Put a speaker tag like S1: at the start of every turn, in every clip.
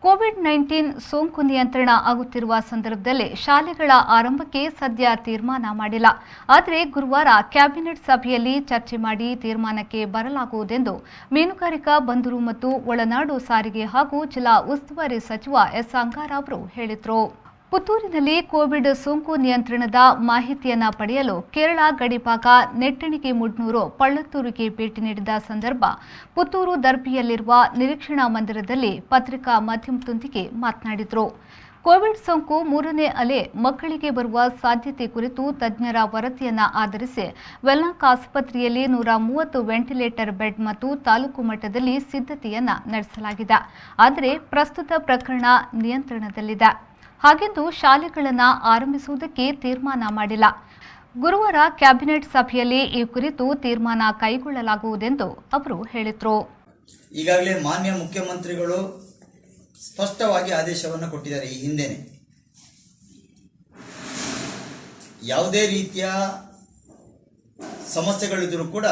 S1: COVID-19 ಸೋಂಕು ನಿಯಂತ್ರಣ ಆಗುತ್ತಿರುವ ಸಂದರ್ಭದಲ್ಲಿ ಶಾಲೆಗಳ ಆರಂಭಕ್ಕೆ ಸದ್ಯ ತೀರ್ಮಾನ ಮಾಡಿಲ್ಲ. ಆದರೆ ಗುರುವಾರ ಕ್ಯಾಬಿನೆಟ್ ಸಭೆಯಲ್ಲಿ ಚರ್ಚೆ ಮಾಡಿ ತೀರ್ಮಾನಕ್ಕೆ ಬರಲಾಗುವುದೆಂದು ಮೀನುಗಾರಿಕಾ ಬಂದರು ಮತ್ತು ಒಳನಾಡು ಸಾರಿಗೆ ಹಾಗೂ ಜಿಲ್ಲಾ ಉಸ್ತುವಾರಿ ಸಚಿವ ಎಸ್ ಅಂಗಾರ ಅವರು ಹೇಳಿದರು. ಪುತ್ತೂರಿನಲ್ಲಿ ಕೋವಿಡ್ ಸೋಂಕು ನಿಯಂತ್ರಣದ ಮಾಹಿತಿಯನ್ನು ಪಡೆಯಲು ಕೇರಳ ಗಡಿಭಾಗ ನೆಟ್ಟಣಿಗೆ-ಮುಡ್ನೂರು ಪಳ್ಳತ್ತೂರಿಗೆ ಭೇಟಿ ನೀಡಿದ ಸಂದರ್ಭ ಪುತ್ತೂರು ದರ್ಬಿಯಲ್ಲಿರುವ ನಿರೀಕ್ಷಣಾ ಮಂದಿರದಲ್ಲಿ ಪತ್ರಿಕಾ ಮಾಧ್ಯಮದೊಂದಿಗೆ ಮಾತನಾಡಿದರು. ಕೋವಿಡ್ ಸೋಂಕು ಮೂರನೇ ಅಲೆ ಮಕ್ಕಳಿಗೆ ಬರುವ ಸಾಧ್ಯತೆ ಕುರಿತು ತಜ್ಞರ ವರದಿಯನ್ನು ಆಧರಿಸಿ ವೆಲ್ಲಾಕ್ ಆಸ್ಪತ್ರೆಯಲ್ಲಿ 130 ವೆಂಟಿಲೇಟರ್ ಬೆಡ್ ಮತ್ತು ತಾಲೂಕು ಮಟ್ಟದಲ್ಲಿ ಸಿದ್ಧತೆಯನ್ನು ನಡೆಸಲಾಗಿದೆ. ಆದರೆ ಪ್ರಸ್ತುತ ಪ್ರಕರಣ ನಿಯಂತ್ರಣದಲ್ಲಿದೆ. ಹಾಗೆಂದು ಶಾಲೆಗಳನ್ನು ಆರಂಭಿಸುವುದಕ್ಕೆ ತೀರ್ಮಾನ ಮಾಡಿಲ್ಲ. ಗುರುವಾರ ಕ್ಯಾಬಿನೆಟ್ ಸಭೆಯಲ್ಲಿ ಈ ಕುರಿತು ತೀರ್ಮಾನ ಕೈಗೊಳ್ಳಲಾಗುವುದೆಂದು ಅವರು ಹೇಳಿದರು.
S2: ಈಗಾಗಲೇ ಮಾನ್ಯ ಮುಖ್ಯಮಂತ್ರಿಗಳು ಸ್ಪಷ್ಟವಾಗಿ ಆದೇಶವನ್ನು ಕೊಟ್ಟಿದ್ದಾರೆ. ಈ ಹಿಂದೆನೆ ಯಾವುದೇ ರೀತಿಯ ಸಮಸ್ಯೆಗಳಿದ್ದರೂ ಕೂಡ,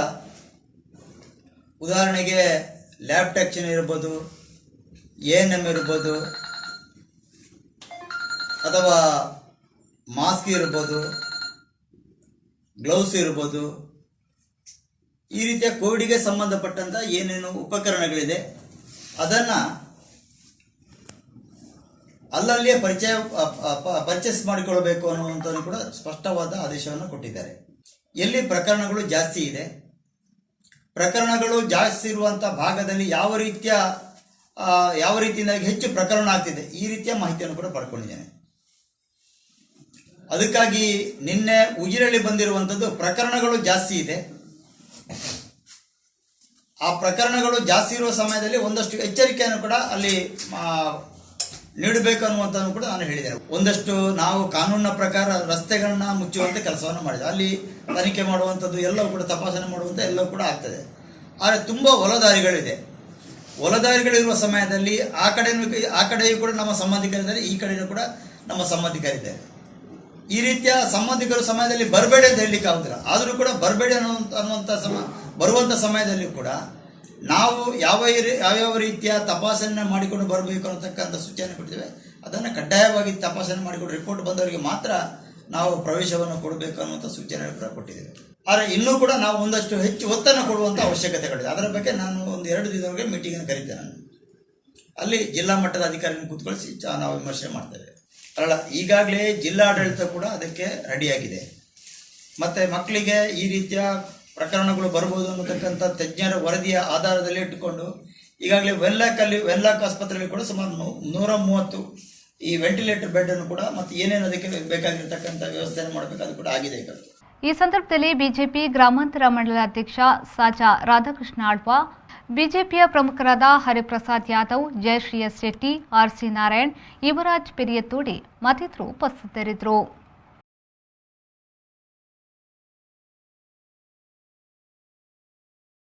S2: ಉದಾಹರಣೆಗೆ ಲ್ಯಾಬ್ ಟೆಕ್ನಿಷಿಯನ್ ಇರ್ಬೋದು, ANM ಇರ್ಬೋದು, ಅಥವಾ ಮಾಸ್ಕ್ ಇರ್ಬೋದು, ಗ್ಲೌಸ್ ಇರ್ಬೋದು, ಈ ರೀತಿಯ ಕೋವಿಡ್ಗೆ ಸಂಬಂಧಪಟ್ಟಂತ ಏನೇನು ಉಪಕರಣಗಳಿದೆ ಅದನ್ನು ಅಲ್ಲಲ್ಲಿಯೇ ಪರ್ಚೇಸ್ ಮಾಡಿಕೊಳ್ಳಬೇಕು ಅನ್ನುವಂಥದ್ದು ಕೂಡ ಸ್ಪಷ್ಟವಾದ ಆದೇಶವನ್ನು ಕೊಟ್ಟಿದ್ದಾರೆ. ಎಲ್ಲಿ ಪ್ರಕರಣಗಳು ಜಾಸ್ತಿ ಇದೆ, ಪ್ರಕರಣಗಳು ಜಾಸ್ತಿ ಇರುವಂಥ ಭಾಗದಲ್ಲಿ ಯಾವ ರೀತಿಯಿಂದಾಗಿ ಹೆಚ್ಚು ಪ್ರಕರಣ ಆಗ್ತಿದೆ, ಈ ರೀತಿಯ ಮಾಹಿತಿಯನ್ನು ಕೂಡ ಪಡ್ಕೊಂಡಿದ್ದೇನೆ. ಅದಕ್ಕಾಗಿ ನಿನ್ನೆ ಉಜಿರೆಯಲ್ಲಿ ಬಂದಿರುವಂಥದ್ದು ಪ್ರಕರಣಗಳು ಜಾಸ್ತಿ ಇದೆ. ಆ ಪ್ರಕರಣಗಳು ಜಾಸ್ತಿ ಇರುವ ಸಮಯದಲ್ಲಿ ಒಂದಷ್ಟು ಎಚ್ಚರಿಕೆಯನ್ನು ಕೂಡ ಅಲ್ಲಿ ನೀಡಬೇಕು ಅನ್ನುವಂಥದ್ದು ಕೂಡ ನಾನು ಹೇಳಿದ್ದೇನೆ. ಒಂದಷ್ಟು ನಾವು ಕಾನೂನಿನ ಪ್ರಕಾರ ರಸ್ತೆಗಳನ್ನ ಮುಚ್ಚುವಂತೆ ಕೆಲಸವನ್ನು ಮಾಡಿದೆ. ಅಲ್ಲಿ ತನಿಖೆ ಮಾಡುವಂಥದ್ದು ಎಲ್ಲವೂ ಕೂಡ, ತಪಾಸಣೆ ಮಾಡುವಂಥ ಎಲ್ಲವೂ ಕೂಡ ಆಗ್ತದೆ. ಆದರೆ ತುಂಬ ಹೊಲದಾರಿಗಳಿರುವ ಸಮಯದಲ್ಲಿ ಆ ಕಡೆಯೂ ಕೂಡ ನಮ್ಮ ಸಂಬಂಧಿಕರಿದ್ದಾರೆ, ಈ ಕಡೆಯೂ ಕೂಡ ನಮ್ಮ ಸಂಬಂಧಿಕರಿದ್ದಾರೆ. ಈ ರೀತಿಯ ಸಂಬಂಧಿಕರ ಸಮಯದಲ್ಲಿ ಬರಬೇಡಿ ಅಂತ ಹೇಳಲಿಕ್ಕೆ ಆಗುದಿಲ್ಲ. ಆದರೂ ಕೂಡ ಬರಬೇಡಿ ಬರುವಂಥ ಸಮಯದಲ್ಲಿ ಕೂಡ ನಾವು ಯಾವ್ಯಾವ ರೀತಿಯ ತಪಾಸಣೆ ಮಾಡಿಕೊಂಡು ಬರಬೇಕು ಅನ್ನತಕ್ಕಂಥ ಸೂಚನೆ ಕೊಡ್ತೇವೆ. ಅದನ್ನು ಕಡ್ಡಾಯವಾಗಿ ತಪಾಸಣೆ ಮಾಡಿಕೊಂಡು ರಿಪೋರ್ಟ್ ಬಂದವರಿಗೆ ಮಾತ್ರ ನಾವು ಪ್ರವೇಶವನ್ನು ಕೊಡಬೇಕು ಅನ್ನುವಂಥ ಸೂಚನೆ ಕೂಡ ಕೊಟ್ಟಿದ್ದೇವೆ. ಆದರೆ ಇನ್ನೂ ಕೂಡ ನಾವು ಒಂದಷ್ಟು ಹೆಚ್ಚು ಒತ್ತನ್ನು ಕೊಡುವಂಥ ಅವಶ್ಯಕತೆಗಳಿದೆ. ಅದರ ಬಗ್ಗೆ ನಾನು 1-2 ದಿನದವರೆಗೆ ಮೀಟಿಂಗನ್ನು ಕರೀತೇನೆ. ನಾನು ಅಲ್ಲಿ ಜಿಲ್ಲಾ ಮಟ್ಟದ ಅಧಿಕಾರಿಯನ್ನು ಕೂತ್ಕೊಳಿಸಿ ನಾವು ವಿಮರ್ಶೆ ಮಾಡ್ತೇವೆ. ಈಗಾಗಲೇ ಜಿಲ್ಲಾಡಳಿತ ಕೂಡ ಅದಕ್ಕೆ ರೆಡಿಯಾಗಿದೆ. ಮತ್ತು ಮಕ್ಕಳಿಗೆ ಈ ರೀತಿಯ ಪ್ರಕರಣಗಳು ಬರ್ಬೋದು ಅನ್ನತಕ್ಕಂಥ ತಜ್ಞರ ವರದಿಯ ಆಧಾರದಲ್ಲಿ ಇಟ್ಟುಕೊಂಡು ಈಗಾಗಲೇ ವೆಲ್ಲಾಕ್ ಆಸ್ಪತ್ರೆಯಲ್ಲಿ ಕೂಡ ಸುಮಾರು 130 ಈ ವೆಂಟಿಲೇಟರ್ ಬೆಡ್ ಅನ್ನು ಕೂಡ ಮತ್ತು ಏನೇನು ಅದಕ್ಕೆ ಬೇಕಾಗಿರ್ತಕ್ಕಂಥ ವ್ಯವಸ್ಥೆಯನ್ನು ಮಾಡಬೇಕಾದ್ರೂ ಕೂಡ ಆಗಿದೆ.
S1: ಈ ಸಂದರ್ಭದಲ್ಲಿ ಬಿಜೆಪಿ ಗ್ರಾಮಾಂತರ ಮಂಡಲ ಅಧ್ಯಕ್ಷ ಸಾಜಾ ರಾಧಾಕೃಷ್ಣ ಆಳ್ವ, ಬಿಜೆಪಿಯ ಪ್ರಮುಖರಾದ ಹರಿಪ್ರಸಾದ್ ಯಾದವ್, ಜಯಶ್ರೀ ಎಸ್ ಶೆಟ್ಟಿ, RC ನಾರಾಯಣ್, ಯುವರಾಜ್ ಪೆರಿಯತೋಡಿ ಮತ್ತಿತರರು ಉಪಸ್ಥಿತರಿದ್ದರು.